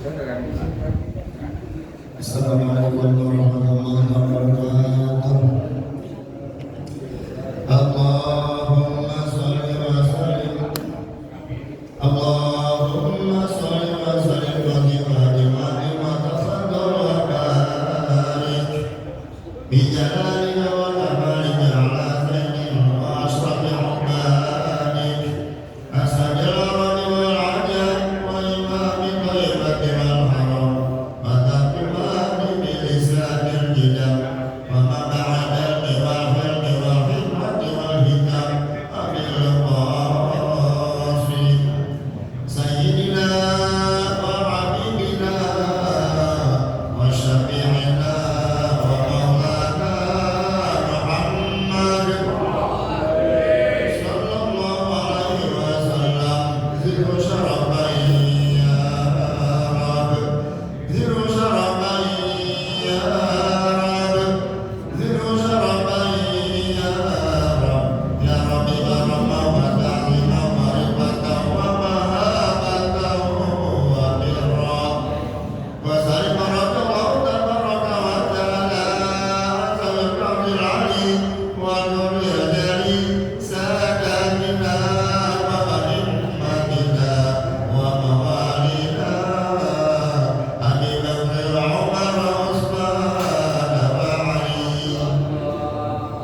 Assalamualaikum warahmatullahi wabarakatuh. Allahumma sholli wa sallim. Allahumma sholli wa sallim wa tafaddal wa barik bi jalalika wa tabarika ala sayyidina wa ashrafil ubadik asadil awali wal ajab wa imami thayyibati wal haram wa taqimani bi lisanil jidam wa ma ba'da al-wahil wal hikmati wal hikam abil qasi sayyidina wa habibina wa syafi'ina wa maulana Muhammad sallallahu alaihi wasallam zikru syarafain ya Rab zikru syarafain ya Rab zikru syarafain ya Rab ya Rabbi barama wa ta'zima wa rifatan wa mahabatan wa birra wa salim barakallahu tabaraka wa ta'ala asal qawlil alim wa nuril jali sadatina wa a'immatina wa mawalina Abi Bakr Umar Utsman wa Ali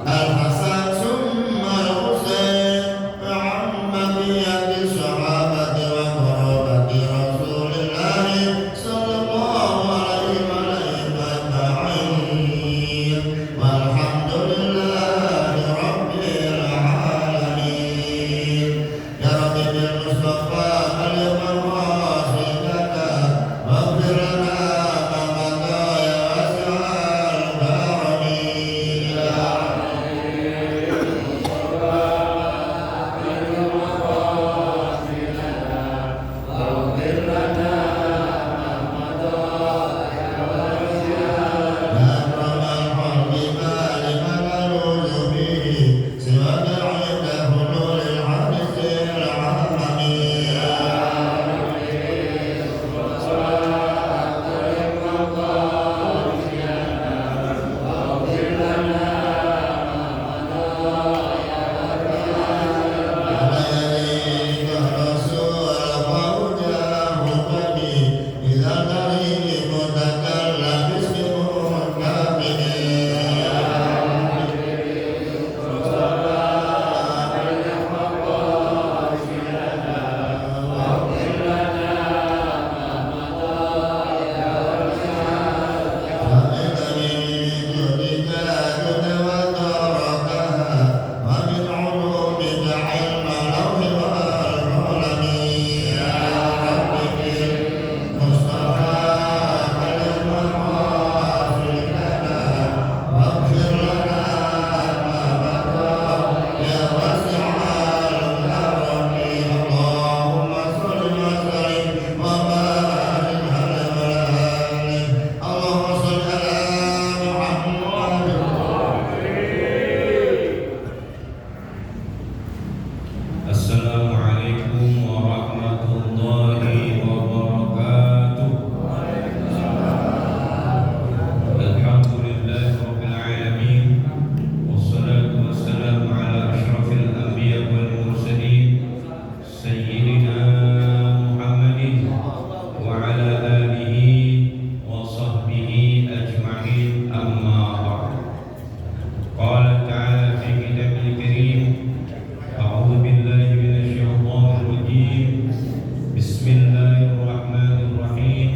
Al-Hasan summa al-Husain Muhammadiyati sahabati wa qarabati Rasulillahi sallallahu alaihi wa ajma'in walhamdulillahi rabbil alamin ya Rabbi bil Mustafa al-Wasilata waghfir lana ma mata ya wasi'al karamin ya Assalamualaikum warahmatullahi wabarakatuh. Alhamdulillahi rabbil alamin wassalatu wassalamu ala asyrafil anbiya wal mursalin sayyidina Muhammadin wa ala alihi wa sahbihi ajma'in amma ba'd. Qala ta'ala fi kitabil karim أعوذ بالله من الشيطان الرجيم بسم الله الرحمن الرحيم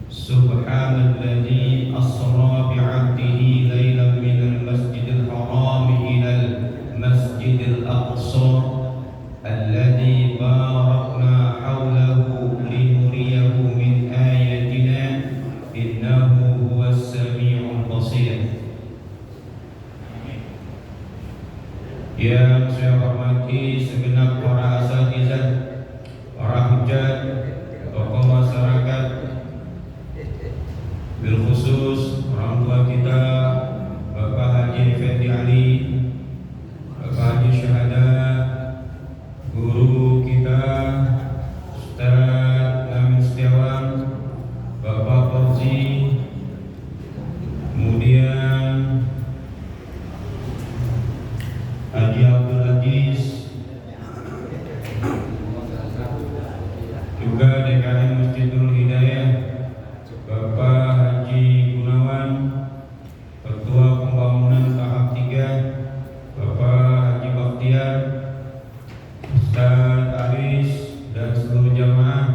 سبحان الذي أسرى بعبده ليلا من المسجد الحرام إلى المسجد الأقصى الذي باركنا حوله لنريه من آياتنا إنه هو السميع البصير. Yang saya hormati segenap para asatizah, para hujat, tokoh masyarakat, bil khusus orang tua kita Bapak Haji Effendi Ali, Bapak Haji Syahada, guru kita Ustaz Namin Setiawan, Haji Abdul Aziz, juga DKM Masjidul Hidayah Bapak Haji Gunawan, Ketua Pembangunan tahap 3 Bapak Haji Bakhtiar, Ustaz Aris, dan seluruh jamaah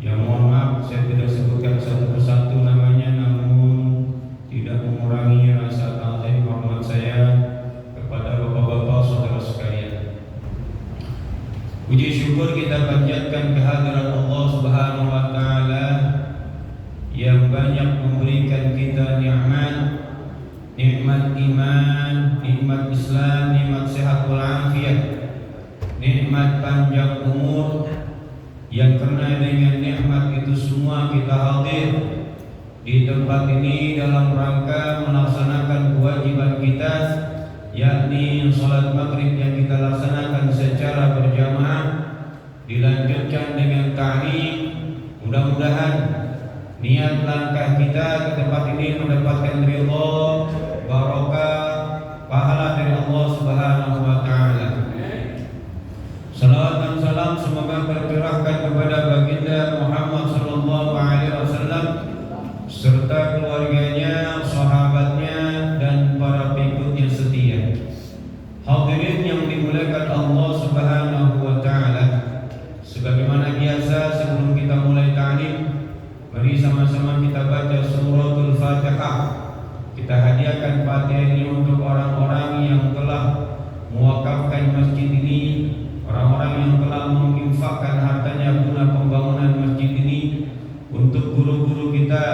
yang mohon maaf saya tidak sebutkan satu persatu namanya, namun tidak mengurangi rasa ta'zim hormat saya kepada bapak-bapak saudara sekalian. Puji syukur kita panjatkan kehadirat Allah Subhanahu wa taala yang banyak memberikan kita nikmat iman, nikmat Islam, nikmat sehat walafiat, nikmat panjang umur, yang karena dengan nikmat itu semua kita hadir di tempat ini dalam rangka melaksanakan kewajiban kita, yakni salat maghrib yang kita laksanakan secara berjamaah, dilanjutkan dengan ta'lim. Mudah-mudahan niat langkah kita ke tempat ini mendapatkan ridha, barakah, pahala dari Allah Subhanahu wa taala. Salawat dan salam semoga tercurahkan kepada baginda Muhammad sallallahu alaihi wasallam serta keluarganya, sahabatnya, dan para pengikutnya setia. Hadirin yang dimuliakan Allah Subhanahu wa taala, sebagaimana biasa sebelum kita mulai ta'lim, mari sama-sama kita baca suratul Fatihah. Kita hadiahkan Fatihah ini untuk orang-orang yang telah mewakafkan masjid ini, orang-orang yang telah menginfakkan hartanya guna pembangunan masjid ini, untuk guru-guru kita,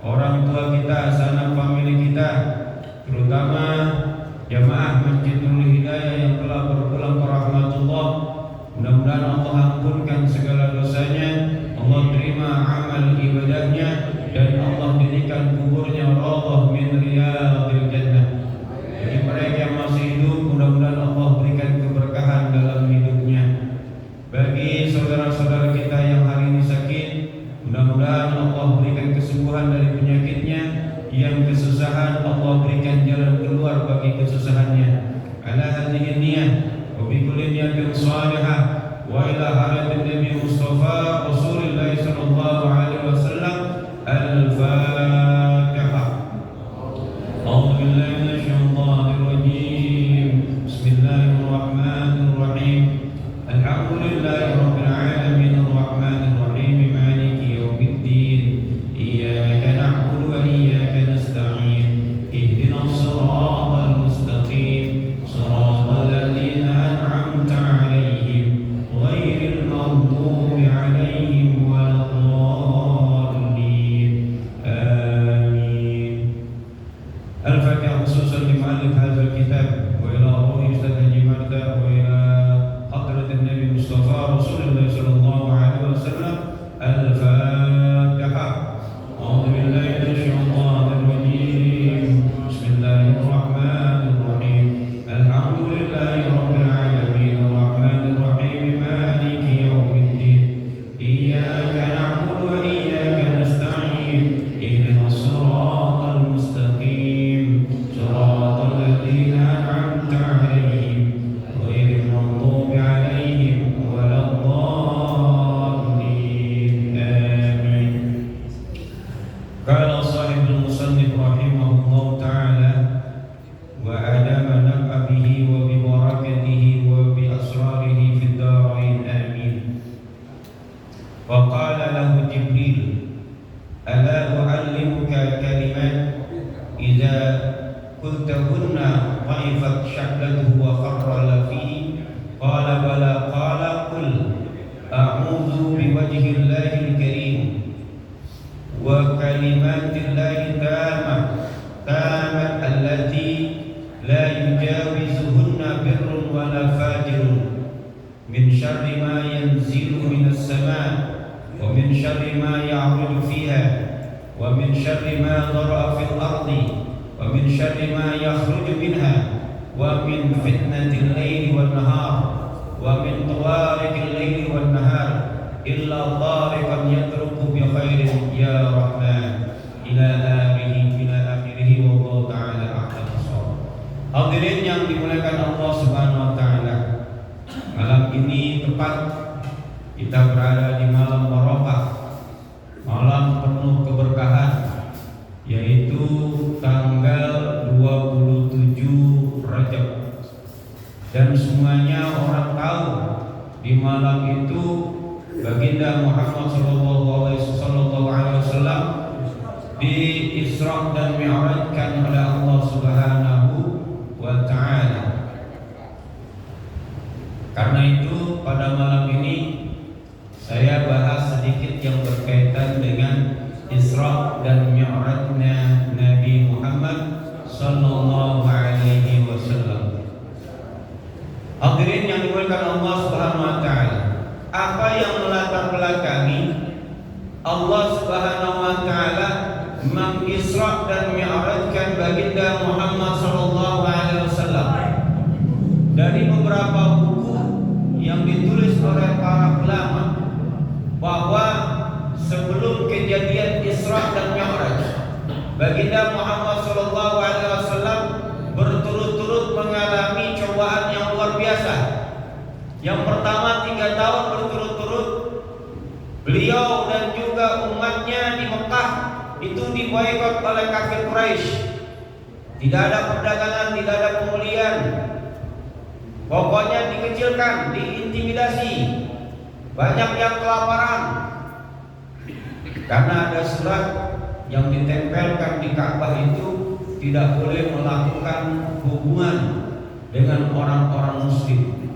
orang tua kita, sanak famili kita, terutama jamaah Masjidul Hidayah yang telah berpulang ke rahmatullah. Mudah-mudahan Allah ampunkan segala dosanya, Allah terima amal ibadahnya, dan Allah jadikan kuburnya radhah min riyadil jannah. Bagi mereka yang masih hidup, mudah-mudahan Allah berikan keberkahan dalam hidupnya. Bagi saudara-saudara kita yang hari ini sakit, mudah-mudahan Allah berikan kesembuhan dari penyakitnya. Yang kesusahan, Allah berikan jalan keluar bagi kesusahannya. Ala hadhihi niyyah wa bi kulli niyatin salihah wa ila haratin Nabi Mustafa Rasulullah sallallahu alaihi wasallam. Al-Fatihah. A'udzu billahi minasyaitonir rajim. Bismillahirrahmanirrahim. Alhamdulillahirabbil alamin arrahmanir rahim maliki yaumiddin. Iyyaka na'budu wa iyyaka nasta'in. Ihdinas siratal mustaqim. Shiratal ladzina an'amta 'alaihim ghairil maghdubi 'alaihim waladdallin. Amin. Al-Fatihah khususan limu'allif hadzal kitab wa ila ruhi Ustaz Haji Marda wa ila hadratin Nabi Mustafa Rasulullah sallallahu alaihi wasallam. Al-Fatihah. A'udzu billahi minasyaitonir rajim. Bismillahirrahmanirrahim. Alhamdulillahirabbil alamin arrahmanir rahim maliki yaumiddin. Iyyaka na'budu wa iyyaka nasta'in. Ihdinas siratal mustaqim. Shiratal ladzina an'amta 'alaihim ghairil maghdubi 'alaihim waladdallin. Amin. Qala sahibul musannif rahimahullah ta'ala wa adama naf'a bihi wa bi barakatihi wa bi asrarihi fid darain amin. Wa qala lahu Jibril, ala u'allimuka kalimat idza qultahunna dhaifat shaklatuhu wa kharra lafi. Qala bala. Qala qul a'udzu biwajhillahil karim wa kalimatillahi tamat allati la yujawizuhunna birrun wala fajirun min syarri ma yanzilu minas sama' wa min syarri ma ya'ruju fiha wa min syarri ma dhara'a fil ardi wa min syarri ma yakhruju minha wa min fitnatil laili wan nahar wa min tawariqil laili wan nahar illa tariqan yatruku bi khairin ya rahman ila akhirih wa Allah ta'ala a'lam. Hadirin yang dimuliakan Allah berlipat. Kita berada di malam barokah, malam penuh keberkahan, yaitu tanggal 27 Rajab. Dan semuanya orang tahu di malam itu Baginda Muhammad sallallahu alaihi wasallam di Isra dan Mi'rajkan oleh Allah Subhanahu wa taala. Karena itu pada malam ini saya bahas sedikit yang berkaitan dengan Isra dan Mi'rajnya Nabi Muhammad sallallahu alaihi wasallam. Hadirin yang dimuliakan Allah Subhanahu wa taala, apa yang melatar belakangi Allah Subhanahu wa taala mengisra dan mi'rajkan Baginda Muhammad sallallahu alaihi wasallam? Dari beberapa buku yang ditulis oleh para ulama bahwa sebelum kejadian Isra dan Mi'raj, Baginda Muhammad sallallahu alaihi wasallam berturut-turut mengalami cobaan yang luar biasa. Yang pertama 3 tahun berturut-turut beliau dan juga umatnya di Mekah itu diboikot oleh kafir Quraisy. Tidak ada perdagangan, tidak ada pemulihan. Pokoknya dikecilkan, diintimidasi. Banyak yang kelaparan. Karena ada surat yang ditempelkan di Ka'bah itu tidak boleh melakukan hubungan dengan orang-orang muslim.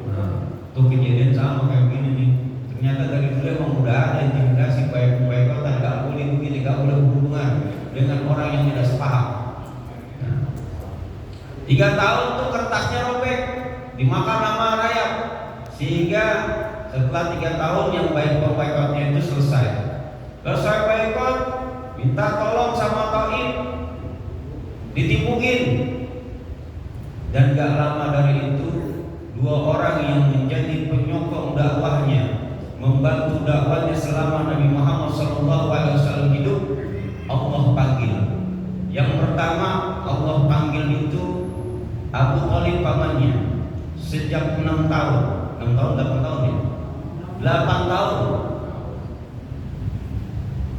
Itu kejadian sama kayak gini nih. Ternyata dari dulu emang udah ada intimidasi, boikotan, nggak boleh begini, nggak boleh hubungan dengan orang yang tidak sepaham. 3 tahun tuh kertasnya robek, dimakan sama rayap, sehingga setelah 3 tahun yang boikotnya itu selesai. Selesai boikot, minta tolong sama Taif, ditipukin. Dan gak lama dari itu 2 orang yang menjadi penyokong dakwahnya, membantu dakwahnya selama Nabi Muhammad SAW hidup, Allah panggil. Yang pertama Allah panggil itu Abu Thalib pamannya. Sejak 6 tahun 8 tahun ya? 8 tahun.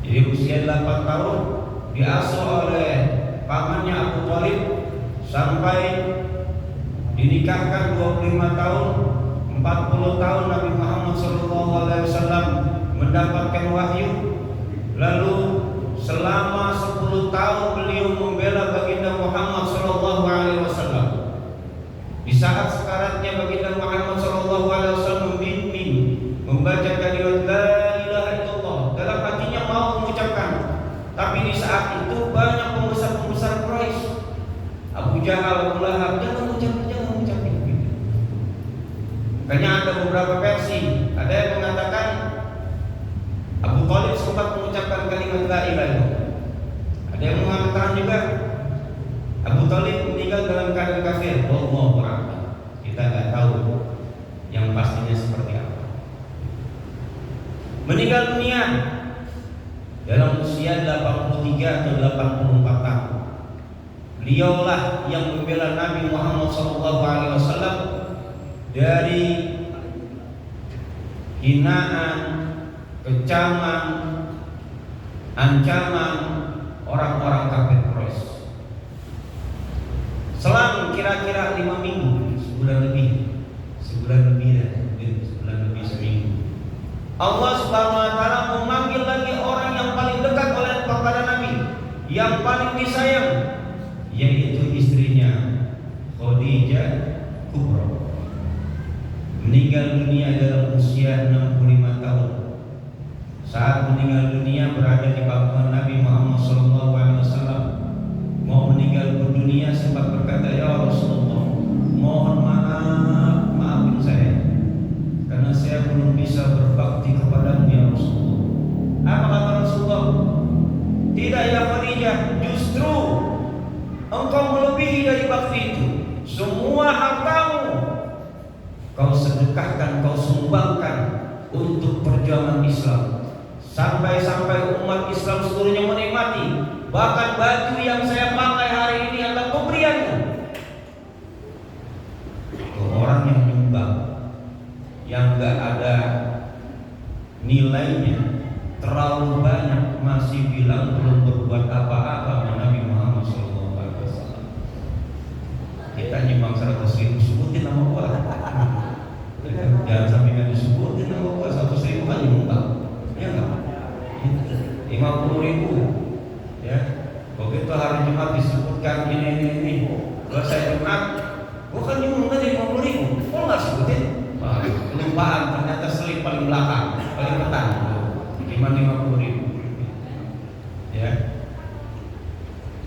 Jadi usia 8 tahun diasuh oleh pamannya Abu Thalib sampai dinikahkan 25 tahun, 40 tahun Nabi Muhammad SAW mendapatkan wahyu. Lalu selama 10 tahun beliau membela Baginda Muhammad SAW. Di saat sekaratnya Baginda Muhammad SAW membimbing membaca kalimat la ilaha illallah, dalam hatinya mau mengucapkan, tapi di saat itu banyak pembesar-pembesar Quraisy, Abu Jahal, Abu Lahab, jangan mengucapkan begitu. Makanya ada beberapa versi, ada yang mengatakan Abu Thalib sempat mengucapkan kalimat la ilaha illallah. Ada yang mengatakan juga Abu Thalib meninggal dalam keadaan kafir. Wallahu a'lam. Kita nggak tahu yang pastinya seperti apa. Meninggal dunia dalam usia 83 atau 84 tahun. Beliaulah yang membela Nabi Muhammad SAW dari hinaan, kecaman, ancaman orang-orang kafir Quraisy. Selang kira-kira 5 minggu, sebulan lebih seminggu, Allah Subhanahu wa taala memanggil lagi orang yang paling dekat oleh kepada Nabi, yang paling disayang, yaitu istrinya Khadijah Kubra. Meninggal dunia dalam usia 65 tahun. Saat meninggal dunia berada di pangkuan Nabi Muhammad SAW. Mau meninggal dunia sempat berkata, ya Rasulullah, mohon maafin saya, karena saya belum bisa berbakti kepadamu ya Rasulullah. Apa kata Rasulullah? Tidak ya Khadijah, justru engkau melebihi dari bakti itu. Semua hartamu kau sedekahkan, kau sumbangkan untuk perjuangan Islam. Sampai-sampai umat Islam seluruhnya menikmati. Bahkan baju yang saya pakai hari ini adalah pemberianmu. Orang yang nyumbang, yang gak ada nilainya terlalu banyak, masih bilang belum berbuat apa-apa sama Nabi Muhammad SAW. Kita nyimak 100.000 sebutin nama gua. Jangan sampai nggak disebutin nama gua. 100.000 kan nyumbang, ya nggak? 50.000, ya. Begitu hari Jumat disebutkan ini. Kalau saya Jumat, gua kan nyumbang tadi 50.000. Kok nggak sebutin? Kelupaan, ternyata selip paling belakang, paling depan. 50.000, ya.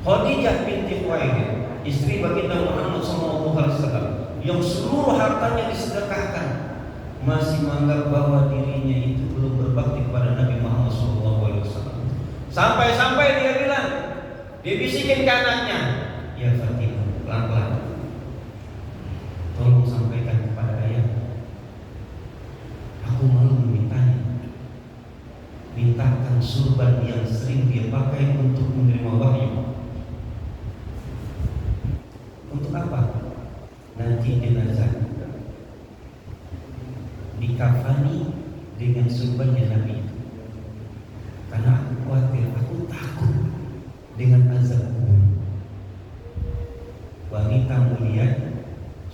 Khadijah binti Khuwailid, istri baginda Muhammad SAW, yang seluruh hartanya disedekahkan, masih menganggap bahwa dirinya itu belum berbakti kepada Nabi Muhammad SAW. Sampai-sampai dia bilang, dia bisikin ke anaknya, ya Fatimah, pelan-pelan, tolong sampaikan kepada ayah, aku malu memintanya. Mintakan surban yang sering dia pakai untuk menerima wahyu. Untuk apa? Nanti jenazah dikafani dengan surbannya Nabi. Karena aku khawatir, aku takut dengan azab kubur. Wanita mulia,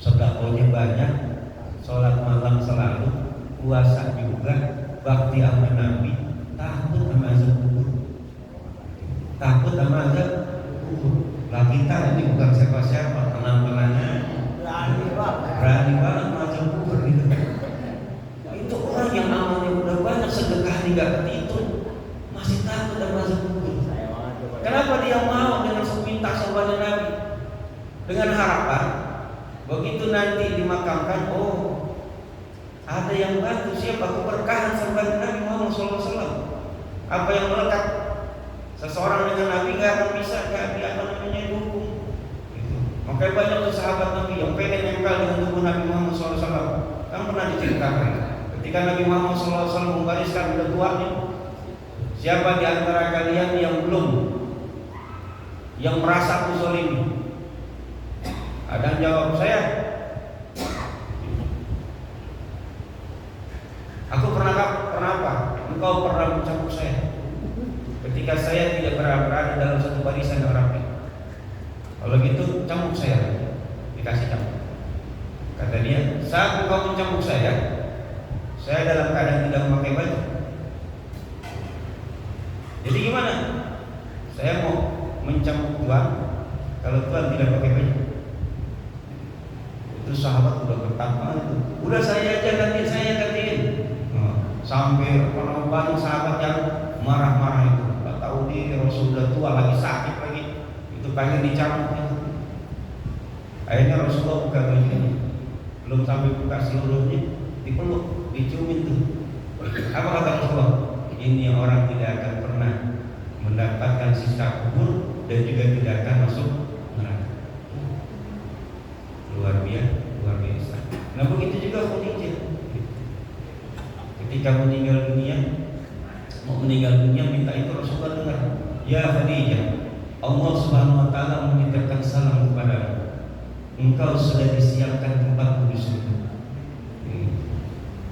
sedekahnya banyak, sholat malam selalu, puasa juga, bakti sama Nabi. Takut sama azab kubur. Takut sama azab kubur. Lah kita ini bukan siapa-siapa, penampilannya berani banget sama azab kubur gitu. Itu orang yang amalnya udah banyak, sedekah nggak kehitung, masih takut sama azab kubur. Kenapa dia mau dengan minta surbannya Nabi? Dengan harapan begitu nanti dimakamkan, oh ada yang bantu, siapa keberkahan surban Nabi Muhammad SAW. Apa yang melekat seseorang dengan Nabi nggak akan bisa dukung. Gitu. Makanya banyak tuh sahabat Nabi yang pengen nempel dengan tubuh Nabi Muhammad SAW. Kan pernah diceritakan ketika Nabi Muhammad SAW membariskan udah tua nih, siapa di antara kalian yang merasa kuzolimi? Ada yang jawab, saya. Aku pernah apa? Engkau pernah mencambuk saya ketika saya tidak berada dalam satu barisan yang rapi. Kalau gitu cambuk saya, dikasih cambuk. Kata dia, saat engkau mencambuk saya dalam keadaan tidak memakai baju. Jadi gimana? Saya mau mencambuk Tuhan kalau Tuhan tidak pakai baju. Itu sahabat udah bertambah itu. Udah saya aja gantiin. Sampai banyak sahabat yang marah-marah itu, nggak tahu diri, Rasul udah tua lagi, sakit lagi, itu pengen dicambuk itu. Akhirnya Rasulullah buka bajunya, belum sampai buka seluruhnya, dipeluk, diciumin tuh. Apa kata Rasulullah? Ini orang tidak akan pernah mendapatkan siksa kubur dan juga tidak akan masuk neraka. Luar biasa. Nah begitu juga Khadijah. Ketika mau meninggal dunia minta itu Rasulullah dengar, ya Khadijah, Allah Subhanahu wa taala menitipkan salam kepadamu. Engkau sudah disiapkan tempatmu di surga.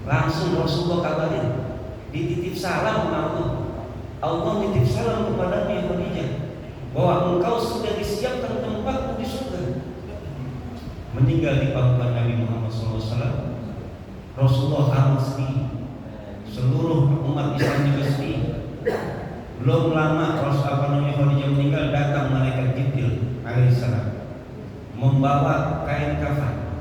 Langsung Rasulullah kabarin, dititip salam sama Allah. Allah titip salam kepada ya Khadijah bahwa engkau sudah disiapkan tempatmu di surga. Meninggal di pangkuan Nabi Muhammad SAW, Rasulullah amat sedih. Seluruh umat Islam juga sedih. Belum lama Khadijah meninggal, datang malaikat Jibril alaihissalam membawa kain kafan.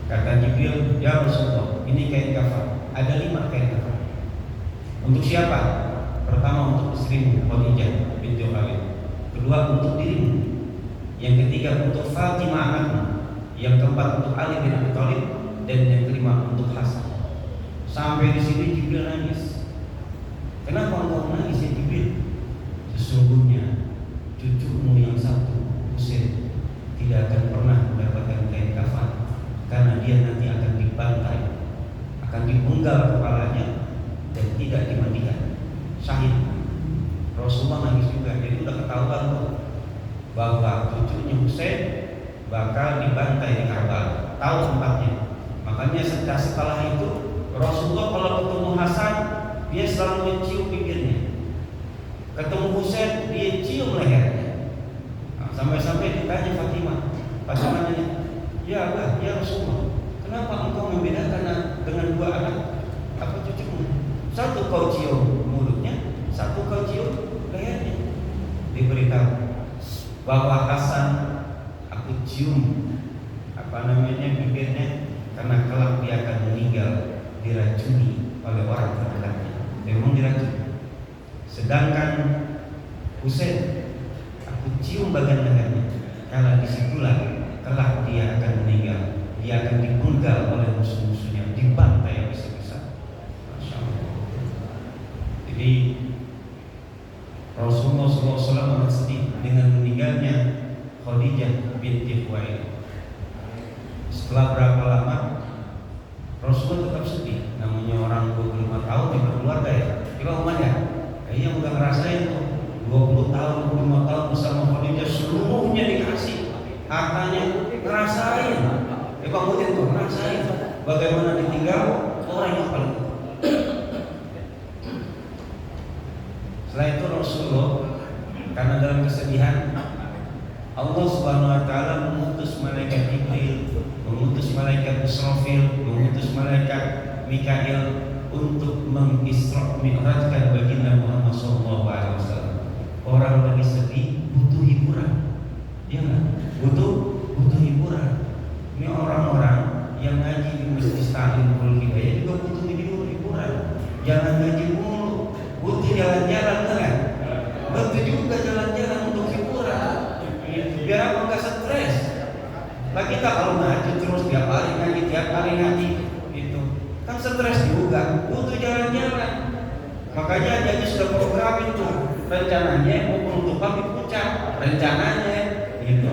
Kata Jibril, ya Rasulullah, ini kain kafan. Ada 5 kain kafan. Untuk siapa? Pertama untuk istrimu Khadijah binti Khuwailid. Kedua untuk dirimu. Yang ketiga untuk Fatimah anakmu. Yang keempat untuk Ali bin Abi Thalib. Dan yang kelima untuk Hasan. Sampai di sini Jibril nangis. Kenapa engkau menangis ya Jibril? Sesungguhnya cucumu yang satu, Husain, tidak akan pernah mendapatkan kain kafan karena dia nanti akan dibantai, akan dipenggal kepalanya dan tidak dimandikan. Syahid. Rasulullah nangis juga. Jadi udah ketahuan tuh bahwa cucunya Husain bakal dibantai di Karbala. Tahu tempatnya. Makanya setelah itu Rasulullah kalau ketemu Hasan dia selalu mencium bibirnya, ketemu Husain dia cium lehernya. Sampai-sampai ditanya Fatimah nanya, ya Allah, ya Rasulullah, kenapa engkau membedakan dengan dua anak apa cucumu? Satu kau cium mulutnya, satu kau cium lehernya. Diberitahu bahwa Hasan aku cium bibirnya karena kelak dia akan meninggal diracuni oleh orang terdekatnya. Memang diracuni. Sedangkan Husain aku cium bagian lehernya karena disitulah kelak dia akan meninggal. Dia akan dipenggal oleh musuh-musuhnya, dibantai habis-habisan. Masya Allah. Jadi Rasulullah SAW amat sedih dengan meninggalnya Khadijah binti Khuwailid. Setelah berapa lama Rasulullah tetap sedih. Namanya orang 25 tahun di berkeluarga ya. Coba umat ya. Kayaknya udah ngerasain tuh 20 tahun, 25 tahun bersama Khadijah, seluruhnya dikasih, hartanya ngerasain. Coba mungkin tuh ngerasain bagaimana ditinggal orang yang paling. Setelah itu Rasulullah karena dalam kesedihan Allah Subhanahu wa taala mengutus malaikat Jibril, mengutus malaikat Israfil, mengutus malaikat Mikail untuk mengisra mi'rajkan baginda Muhammad SAW. Orang lagi sedih butuh hiburan, ya nggak? Butuh hiburan. Ini orang-orang yang ngaji di Masjid Ta'limul Hidayah juga butuh hiburan. Jangan ngaji mulu, butuh jalan-jalan kan? Butuh juga jalan-jalan untuk hiburan. Biar apa nggak stres. Lah kita kalau ngaji terus tiap hari ngaji itu kan stres juga, butuh jalan-jalan. Makanya jadi sudah program itu rencananya mau penutupan di puncak, rencananya gitu.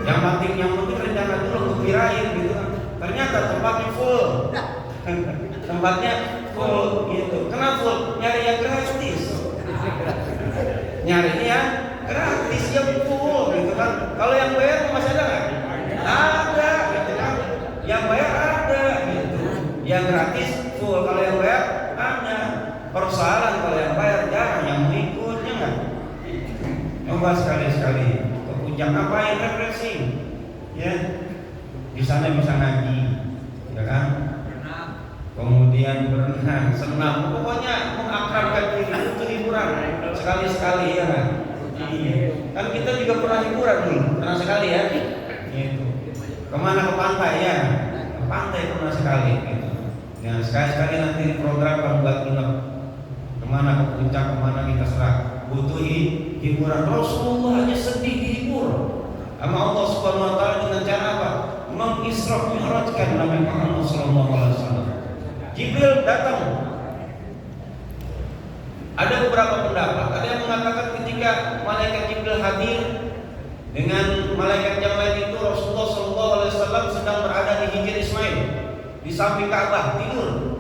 Yang penting rencana dulu untuk kirain gitu kan. Ternyata tempatnya full. Tempatnya full gitu. Kenapa full? Nyari yang gratis. Nyarinya yang gratis yang full gitu kan. Kalau yang bayar masih ada nggak? Ada gitu kan. Yang bayar ada gitu. Yang gratis full. Kalau yang bayar ada. Persoalan kalau yang bayar jarang yang mengikutnya nggak. Coba sekali-sekali ke puncak ngapain, refreshing, ya. Di sana bisa ngaji, ya kan? Kemudian berenang, senam, pokoknya mengakrabkan diri untuk hiburan sekali-sekali, ya kan? Kan kita juga pernah hiburan dulu, pernah sekali ya. Gitu. Kemana ke pantai ya? Ke pantai pernah sekali. Gitu. Ya sekali-sekali nanti program kamu buat nginep. Kemana ke puncak, kemana kita serah. Butuh hiburan. Rasulullah hanya sedih dihibur sama Allah Subhanahu wa taala dengan cara apa? Mengisra mi'rajkan Nabi Muhammad sallallahu alaihi wasallam. Jibril datang. Ada beberapa pendapat. Ada yang mengatakan ketika malaikat Jibril hadir dengan malaikat yang lain itu Rasulullah sallallahu alaihi wasallam sedang berada di Hijr Ismail di samping Ka'bah tidur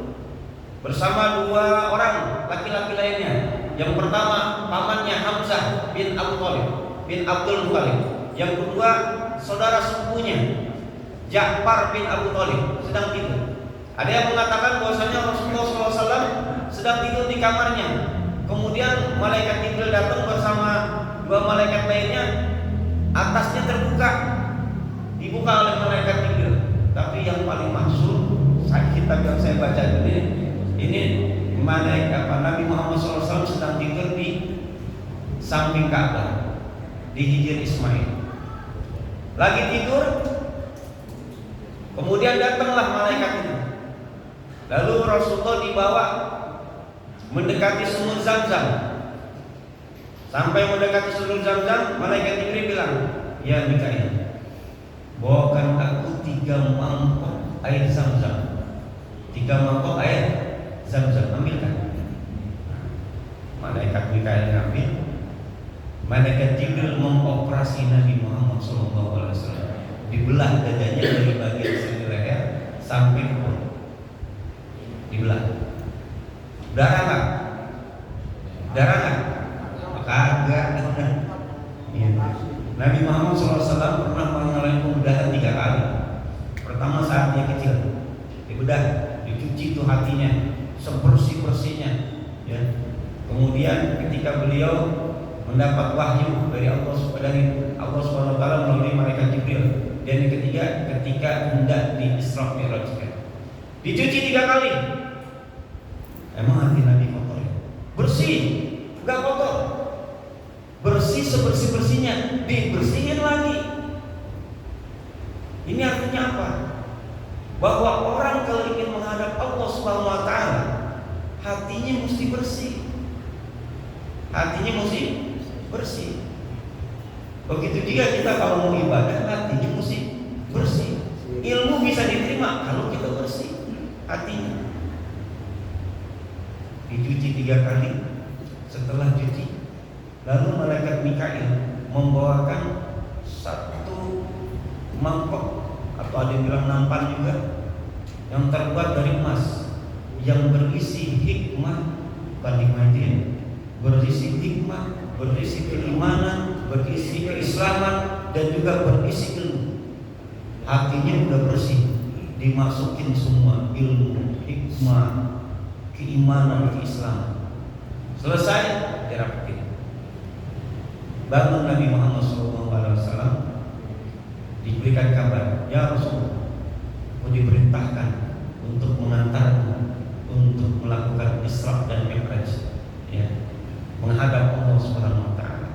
bersama dua orang laki-laki lainnya. Yang pertama pamannya Hamzah bin Abu Thalib bin Abdul Muthalib. Yang kedua saudara sepupunya Ja'far bin Abu Thalib sedang tidur. Ada yang mengatakan bahwasanya Rasulullah SAW sedang tidur di kamarnya. Kemudian malaikat Jibril datang bersama dua malaikat lainnya. Atasnya terbuka, dibuka oleh malaikat Jibril. Tapi yang paling maksud kitab yang saya baca ini malaikat Nabi Muhammad SAW sedang tidur di samping Ka'bah di Hijr Ismail. Lagi tidur, kemudian datanglah malaikat itu. Lalu Rasulullah dibawa mendekati sumur Zam-Zam. Sampai mendekati sumur Zam-Zam, malaikat Jibril bilang, "Ya Mikail, bawakan aku 3 mangkok air Zam-Zam. 3 mangkok air Zam-Zam, ambilkan." Malaikat Mikail ngambil. Malaikat Jibril mengoperasi Nabi Muhammad SAW. Dibelah dadanya dari bagian sini leher sampai ke perut. Dibelah. Darah nggak? Darah nggak? Kagak. Nabi Muhammad SAW pernah mengalami pembedahan 3 kali. Pertama saat dia kecil, dibedah di dicuci itu hatinya sebersih-bersihnya, ya. Kemudian ketika beliau mendapat wahyu dari Allah Subhanahu wa taala melalui malaikat Jibril. Dan yang ketiga, ketika hendak di Isra Mi'rajkan, dicuci 3 kali. Emang hati Nabi kotor ya? Bersih, enggak kotor. Bersih sebersih-bersihnya, dibersihin lagi. Ini artinya apa? Bahwa orang kalau ingin menghadap Allah Subhanahu wa taala, hatinya mesti bersih. Hatinya mesti bersih. Begitu juga kita kalau mau ibadah, hatinya mesti bersih. Ilmu bisa diterima kalau kita bersih hatinya. Dicuci 3 kali. Setelah cuci, lalu malaikat Mikail membawakan satu mangkok, atau ada yang bilang nampan juga, yang terbuat dari emas, yang berisi hikmah, berisi hikmah, berisi keimanan, berisi keislaman, dan juga berisi ilmu. Hatinya udah bersih, dimasukin semua ilmu, hikmah, keimanan, keislaman. Selesai, dirapiin. Bangun Nabi Muhammad SAW, diberikan kabar, ya Rasulullah, aku diperintahkan untuk mengantarmu untuk melakukan Isra dan Mi'raj, ya, menghadap Allah Subhanahu wa taala.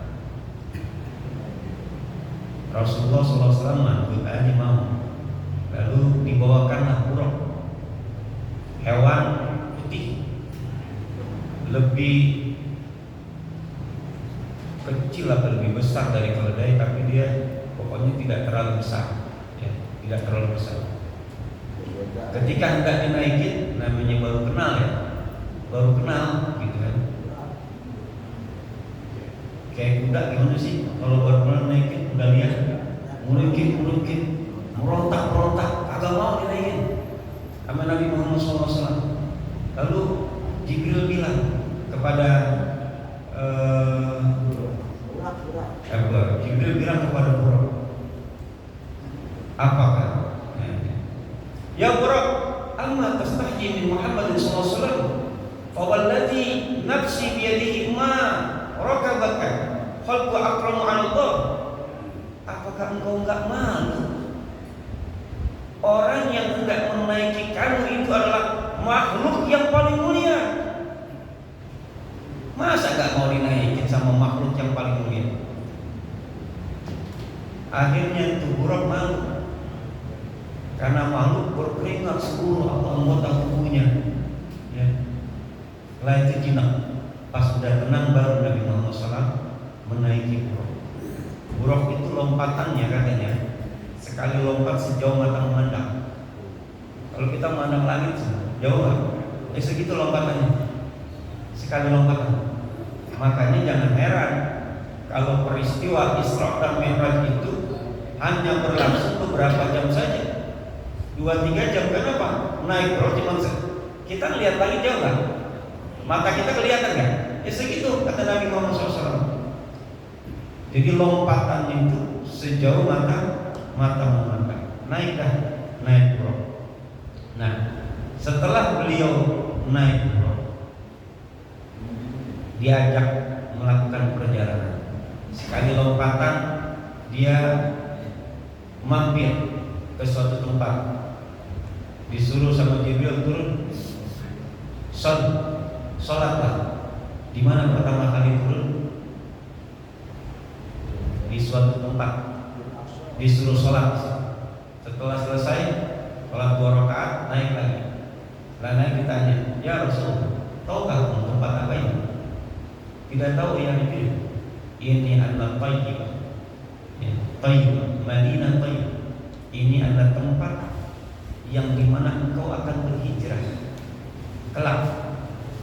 Rasulullah SAW mengajukan mau, lalu dibawakanlah buruk, hewan putih, lebih kecil atau lebih besar dari keledai, tapi dia pokoknya tidak terlalu besar, ya, tidak terlalu besar. Ketika hendak dinaikin, namanya baru kenal ya, baru kenal gitu kan. Kayak kuda gimana sih? Kalau baru kenal naikin, udah lihat, mungkin, merontak, kagak mau dinaikin sama Nabi Muhammad SAW. Lalu Jibril bilang kepada Jibril bilang kepada Buraq, apakah? Ya Buraq, amma tastahyi min Muhammadin sallallahu alaihi wasallam, fa walladhi nafsi bi yadihi ma rakabaka khalqu akramu 'ala Allah. Apakah engkau enggak malu? Orang yang hendak menaiki kamu itu adalah makhluk yang paling mulia. Masa enggak mau dinaikin sama makhluk yang paling mulia? Akhirnya itu Buraq malu, karena makhluk berkeringat seluruh anggota tubuhnya, ya. Setelah itu jinak. Pas sudah tenang baru Nabi Muhammad SAW menaiki Buraq. Buraq itu lompatannya katanya sekali lompat sejauh mata memandang. Kalau kita memandang langit jauh lah, segitu lompatannya, sekali lompatan. Makanya jangan heran kalau peristiwa Isra dan Mi'raj itu hanya berlangsung beberapa jam saja, 2-3 jam. Kenapa? Naik Buraq cuma kita lihat lagi jauh kan? Mata kita kelihatan kan? Ya segitu kata Nabi Muhammad SAW. Jadi lompatannya itu sejauh mata memandang. Naik Buraq. Nah, setelah beliau naik Buraq, diajak melakukan perjalanan. Sekali lompatan dia mampir ke suatu tempat, disuruh sama Jibril turun, sholatlah. Di mana pertama kali turun? Di suatu tempat, disuruh sholat. Setelah selesai sholat 2 rakaat, naik lagi. Lalu ditanya, ya Rasul, tahukah kamu tempat apa ini? Tidak tahu ya Jibril. Ini adalah Tayyibah, Madinah Tayyibah. Ini adalah tempat yang dimana engkau akan berhijrah kelak.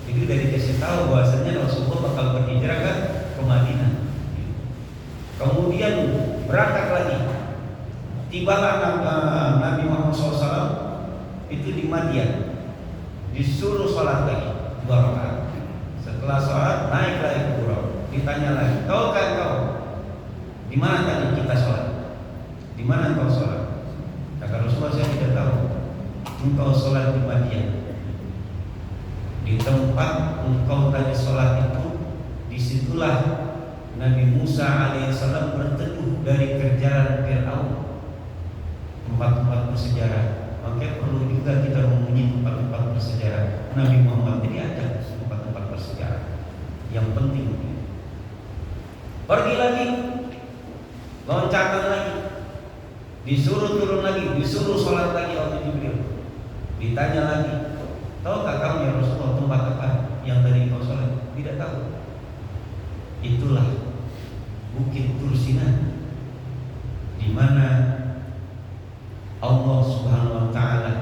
Jadi dari kasih tahu bahwasanya Rasulullah bakal berhijrah ke Madinah. Kemudian berangkat lagi. Tibalah Nabi Muhammad SAW itu di Madian, disuruh sholat lagi 2 rakaat. Setelah sholat naik lagi ke Buraq. Ditanya lagi, tahukah kau di mana tadi kita sholat? Di mana engkau sholat? Kata Rasulullah, saya tidak tahu. Engkau sholat di Madian. Di tempat engkau tadi sholat itu, disitulah Nabi Musa alaihissalam berteduh dari kejaran Fir'aun. Tempat-tempat bersejarah. Maka perlu juga kita memuji tempat-tempat bersejarah. Nabi Muhammad ini ada tempat-tempat bersejarah yang penting. Pergi lagi, loncatan lagi, disuruh turun lagi, disuruh sholat lagi oleh Jibril. Ditanya lagi, tahukah kamu ya Rasulullah tempat apa yang tadi kau sholat? Tidak tahu. Itulah Bukit Tursina, di mana Allah Subhanahu wa taala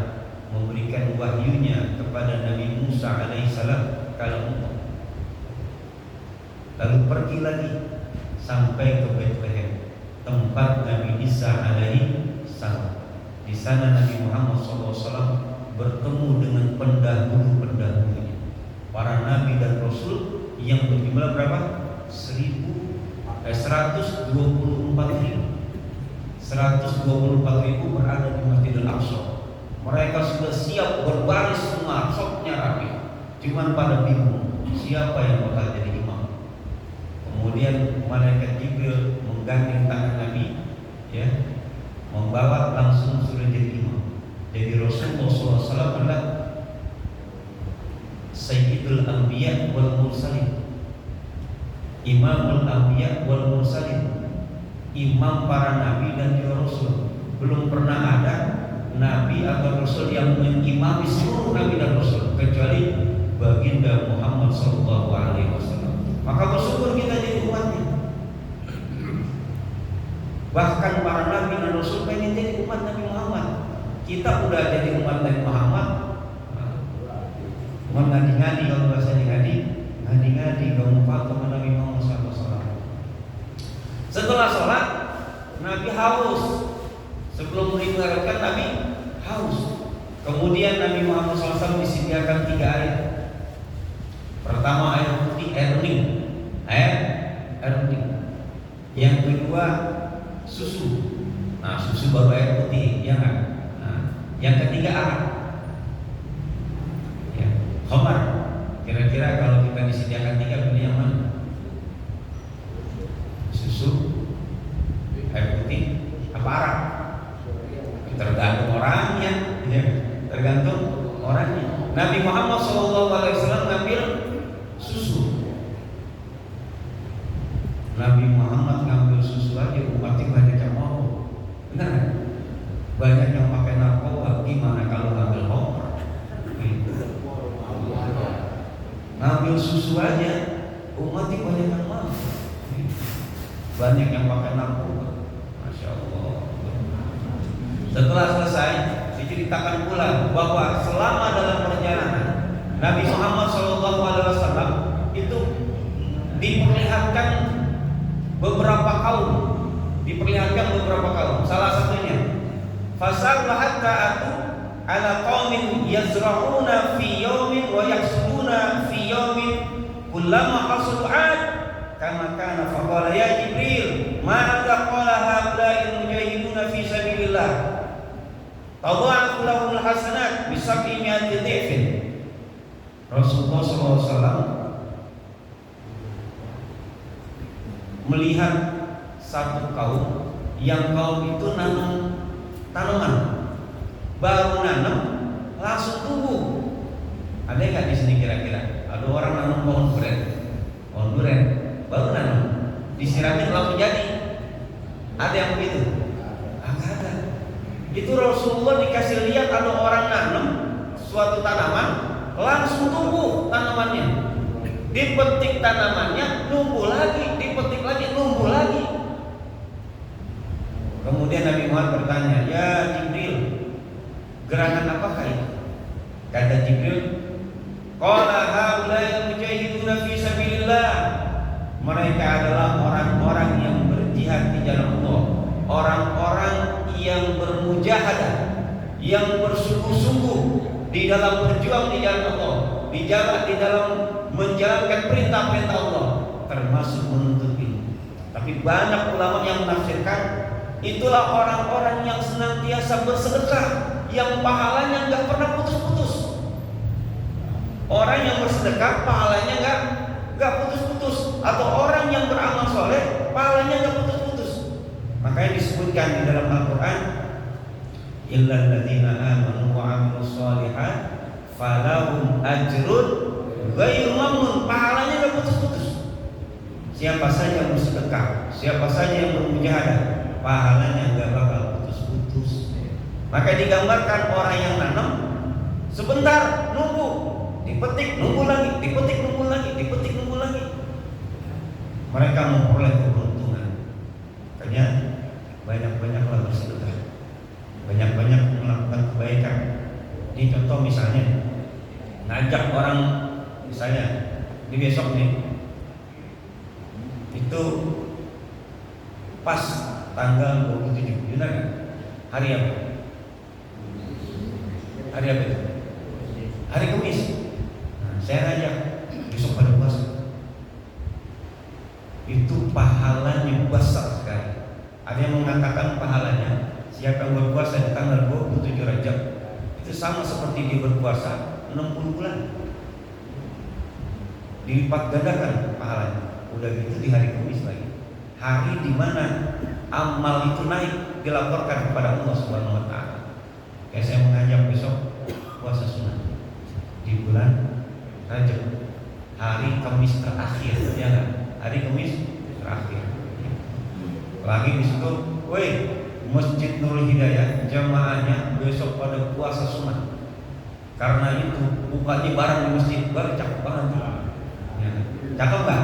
memberikan wahyunya kepada Nabi Musa alaihissalam kala itu. Lalu pergi lagi sampai ke Bethlehem, tempat Nabi Isa alaihissalam. Di sana Nabi Muhammad SAW bertemu dengan pendahulu-pendahulunya, para nabi dan rasul yang berjumlah berapa? 124.000 berada di Masjidil Aqsa. Mereka sudah siap berbaris semua, sopnya rapi. Cuman pada bingung siapa yang bakal jadi imam. Kemudian malaikat Jibril menggandeng tangan Nabi, ya, membawa langsung sudah jadi imam. Jadi Rasulullah SAW adalah Sayyidul Anbiya wal Mursalin, Imamul Anbiya wal Mursalin, imam para nabi dan juga rasul. Belum pernah ada nabi atau rasul yang mengimami seluruh nabi dan rasul kecuali baginda Muhammad sallallahu alaihi wasallam. Maka bersyukur kita jadi umatnya. Bahkan para nabi dan rasul pengen jadi umat Nabi Muhammad. Kita udah jadi umat Nabi Muhammad. Ngadi-ngadi kalau bahasa ngadi-ngadi kamu patuh Nabi Muhammad SAW. Setelah sholat, Nabi haus. Sebelum meninggalkan Nabi haus. Kemudian Nabi Muhammad SAW disediakan 3 air. Pertama air putih, air bening, air bening. Yang kedua susu. Nah, susu baru air putih, ya kan? Nah, yang ketiga arak. Ya, khamar. Kira-kira kalau kita disediakan 3, pilih yang mana? Susu, air putih, apa arak? Tergantung orangnya, ya. Tergantung orangnya. Nabi Muhammad SAW ngambil susu. Nabi Muhammad ngambil susu aja, umatnya banyak yang mau. Benar? Banyak yang pakai narkoba. Gimana kalau ngambil homer? Ngambil susu aja, umatnya banyak yang mau. Banyak yang pakai narkoba. Masya Allah. Setelah selesai, diceritakan pula bahwa selama dalam perjalanan Nabi Muhammad SAW itu diperlihatkan beberapa kaum. Salah satunya, fasar hatta atu ala qaumin yazra'una fi yawmin wa yahsuduna fi yawmin kullama hasadu 'ad kama kana faqala ya Jibril ma adza qala haula'il mujahiduna fi sabilillah tadha'u lahumul hasanat bi 700 dhifin. Rasulullah SAW melihat satu kaum yang kaum itu nanam tanaman, baru nanam langsung tumbuh. Ada nggak di sini kira-kira? Ada orang nanam pohon durian, baru nanam, disiramin langsung jadi. Ada yang begitu? Enggak ada. Itu Rasulullah dikasih lihat ada orang nanam suatu tanaman, langsung tumbuh tanamannya. Dipetik tanamannya, numbuh lagi, dipetik lagi, numbuh lagi. Kemudian Nabi Muhammad bertanya, ya Jibril, gerangan apakah itu? Kata Jibril, qala haula'il mujahiduna fi sabilillah. Mereka adalah orang-orang yang berjihad di jalan Allah, orang-orang yang bermujahadah, yang bersungguh-sungguh di dalam berjuang di jalan Allah, di dalam menjalankan perintah-perintah Allah, termasuk menuntut ilmu. Tapi banyak ulama yang menafsirkan itulah orang-orang yang senantiasa bersedekah, yang pahalanya nggak pernah putus-putus. Orang yang bersedekah pahalanya nggak putus-putus, atau orang yang beramal soleh pahalanya nggak putus-putus. Makanya disebutkan di dalam Al-Quran, illal ladzina amanu wa 'amilus shalihat falahum ajrun ghairu mamnun, pahalanya nggak putus-putus. Siapa saja yang bersedekah, siapa saja yang bermujahadah, pahalanya nggak bakal putus-putus. Maka digambarkan orang yang nanam sebentar nunggu, dipetik nunggu lagi, dipetik nunggu lagi, dipetik nunggu lagi. Mereka memperoleh keberuntungan. Makanya banyak-banyaklah bersedekah, banyak-banyak melakukan kebaikan. Ini contoh misalnya, ngajak orang, misalnya di besok nih, itu pas tanggal 27, benar nggak? Hari apa? Hari apa itu? Hari Kamis. Nah, saya ngajak besok pada puasa. Itu pahalanya besar sekali. Ada yang mengatakan pahalanya siapa yang berpuasa di tanggal 27 Rajab itu sama seperti dia berpuasa 60 bulan. Dilipat gandakan pahalanya. Udah gitu di hari Kamis lagi, hari di mana amal itu naik, dilaporkan kepada Allah Subhanahu wa taala. Kayak saya mengajak besok puasa sunnah di bulan Rajab, hari Kamis terakhir, ya kan? Hari Kamis terakhir. Lagi di situ, woi, Masjid Nurul Hidayah jamaahnya besok pada puasa sunnah. Karena itu bukanya barang di masjid baru cakep banget. Ya. Cakep nggak?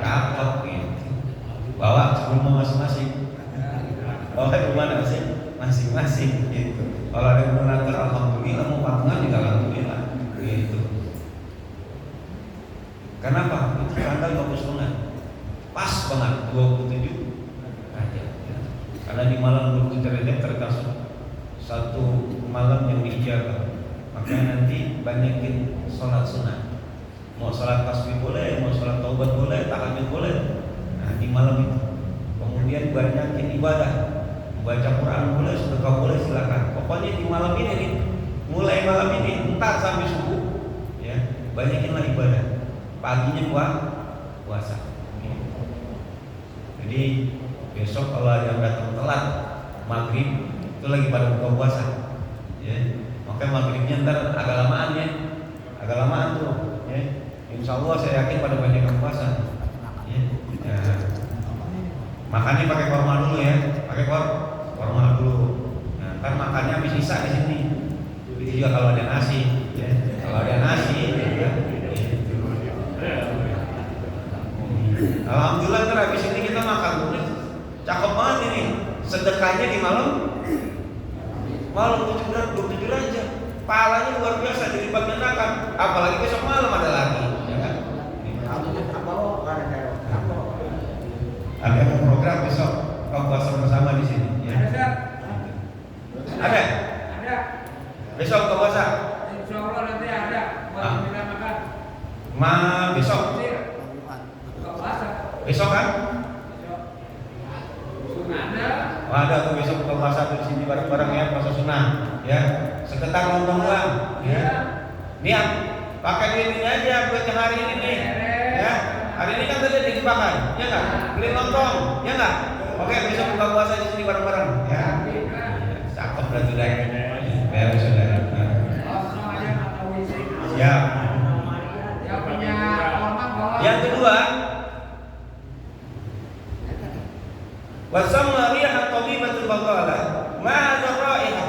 Cakep gitu. Bawa sebelum masing-masing. Bawa ke mana masing-masing gitu. Kalau ada yang donatur, alhamdulillah, mau patungan juga alhamdulillah gitu. Kenapa? Itu tanggal bagus banget, pas banget 27 Rajab. Karena di malam 27 Rajab termasuk satu malam yang diijabah. Makanya nanti banyakin sholat sunnah. Mau sholat tasbih boleh, mau sholat taubat boleh, tahajud boleh. Nah di malam itu. Kemudian banyakin ibadah, baca Quran boleh, sedekah boleh, silakan. Pokoknya di malam ini nih, mulai malam ini, entar sampai subuh, ya banyakinlah ibadah. Paginya puasa. Jadi besok kalau ada yang datang telat maghrib itu lagi pada buka puasa, ya. Makanya maghribnya ntar agak lamaan ya, agak lamaan tuh, ya. Insya Allah saya yakin pada banyak yang puasa, ya. Ya. Makannya pakai korma dulu ya, pakai korma dulu. Nah, ntar makannya habis sisa di sini. Begitu juga kalau ada nasi, ya. Kalau ada nasi, ya. Alhamdulillah ntar habis ini kita makan dulu. Cakep banget ini. Sedekahnya di malam 27 Rajab. Pahalanya luar biasa, dilipat gandakan. Apalagi besok malam ada lagi, ya kan? Ada program besok buka puasa bersama di sini. Ya. Ada? Besok buka puasa? Insya Allah nanti ada. Buat kita makan. Besok? Besok kan? Ada tuh besok buka puasa tuh di sini bareng-bareng ya, puasa sunnah, ya. Sekitar lontong doang, ya. Niat, pakai duit ini aja buat yang hari ini nih, ya. Hari ini kan tadi dijebakan, ya nggak? Beli lontong, ya nggak? Oke, besok buka puasa di sini bareng-bareng, ya. Cakep berarti dah, beres sudah. Siap. Yang kedua, wasamma riha tabibatul baqala ma hadha ra'iha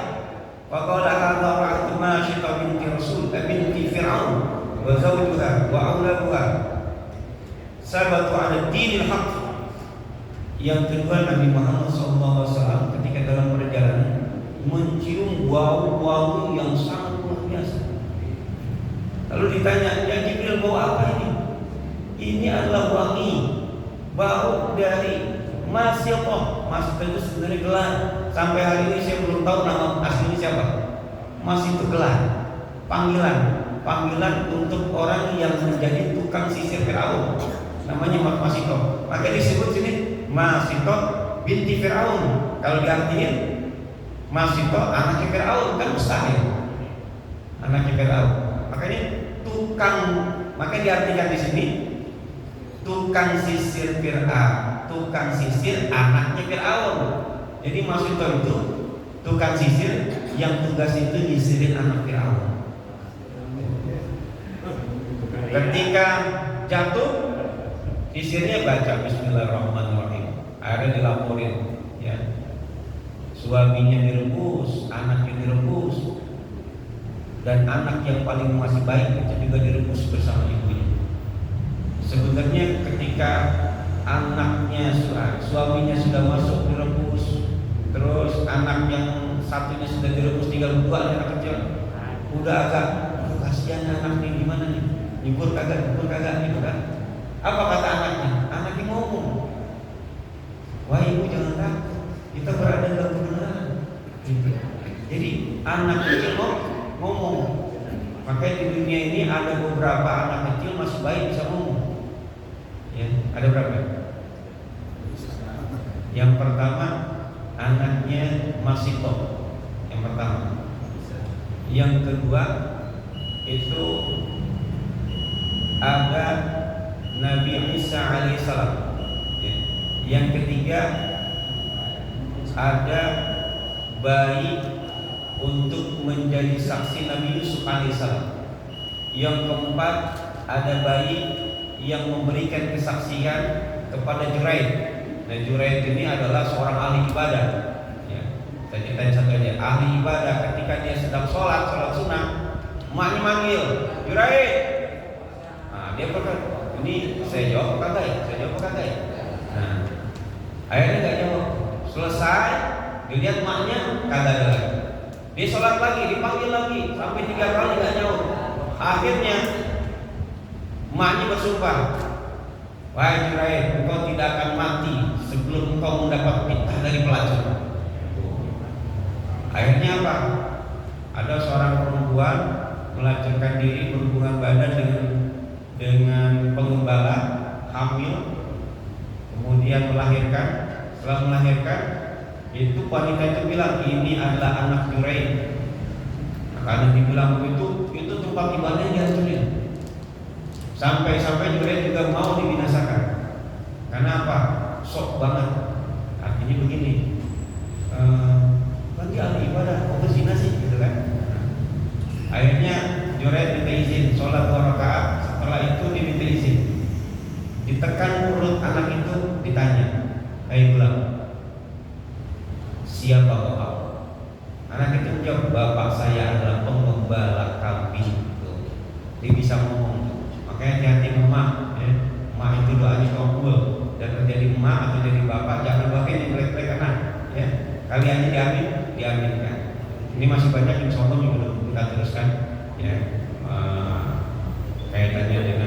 wa qala hadha ra'atu mashita binti rasul binti fir'aun wa zawjuha wa auladuha sabatu 'ala dinil haqq. Yang kedua, Nabi Muhammad SAW ketika dalam perjalanan mencium bau-bau yang sangat luar biasa. Lalu ditanya, ya Jibril, bau apa ini? Ini adalah wangi, bau dari Masitoh. Masitoh itu sebenarnya gelar. Sampai hari ini saya belum tahu nama aslinya siapa. Mas itu gelar, panggilan untuk orang yang menjadi tukang sisir Firaun. Namanya Masitoh. Maka disebut sini Masitoh binti Firaun. Kalau diartiin Masitoh anaknya Firaun, kan mustahil. Anaknya Firaun. Makanya tukang, maka diartikan di sini tukang sisir Fir'aun, tukang sisir anaknya Fir'aun. Jadi maksudnya itu tukang sisir yang tugas itu nyisirin anak Fir'aun. Ketika jatuh, sisirnya baca Bismillahirrahmanirrahim. Akhirnya dilaporin, ya. Suaminya direbus, anaknya direbus, dan anak yang paling masih baik itu juga direbus bersama ibunya. Sebenarnya ketika anaknya, suaminya sudah masuk direbus, terus anak yang satunya sudah direbus, tinggal dua anak kecil, udah agak kasihan anak nih, gimana nih? Nyebur kagak gitu kan? Apa kata anaknya? Anaknya ngomong, wah ibu jangan takut, kita berada dalam kebenaran. Gitu. Jadi anak kecil ngomong. Makanya di dunia ini ada beberapa anak kecil masih baik bisa ngomong. Ya, ada berapa? Yang pertama anaknya masih top. Yang pertama. Yang kedua itu ada Nabi Isa alaihissalam. Yang ketiga ada bayi untuk menjadi saksi Nabi Yusuf alaihissalam. Yang keempat ada bayi yang memberikan kesaksian kepada Juraid. Nah Juraid ini adalah seorang ahli ibadah. Ya, saya ceritain satu aja. Ahli ibadah ketika dia sedang sholat sunnah, emaknya manggil Juraid. Dia berkata, ini saya jawab apa kagak ya? Saya jawab apa kagak ya? Nah, akhirnya nggak jawab. Selesai, dilihat emaknya kagak ada lagi. Dia sholat lagi, dipanggil lagi, sampai 3 kali nggak jawab. Akhirnya emaknya bersumpah, wahai Juraid, engkau tidak akan mati sebelum engkau mendapat pitah dari pelacur. Akhirnya apa? Ada seorang perempuan melacurkan diri, berhubungan badan dengan pengembala, hamil, kemudian melahirkan. Setelah melahirkan, itu wanita itu bilang ini adalah anak Juraid. Nah, karena dibilang begitu, itu tempat ibadahnya dihancurin. Sampai Juraid juga mau dibinasakan. Karena apa? Sok banget. Artinya begini, bagi ahli ibadah, kok berzina sih, gitu kan? Akhirnya Juraid minta izin sholat 2 rakaat. Setelah itu diminta izin, ditekan perut anak itu, ditanya, ayo pulang, siapa bapak? Anak itu menjawab, bapak saya adalah pengembala kambing. Dia bisa ngomong. Makanya hati-hati emak, ya. Emak itu doanya kabul. Dan menjadi emak atau jadi bapak, jangan pakai yang jelek-jelek anak, ya. Kalian diaminkan. Ini masih banyak insya Allah yang belum kita teruskan, ya. Kaitannya dengan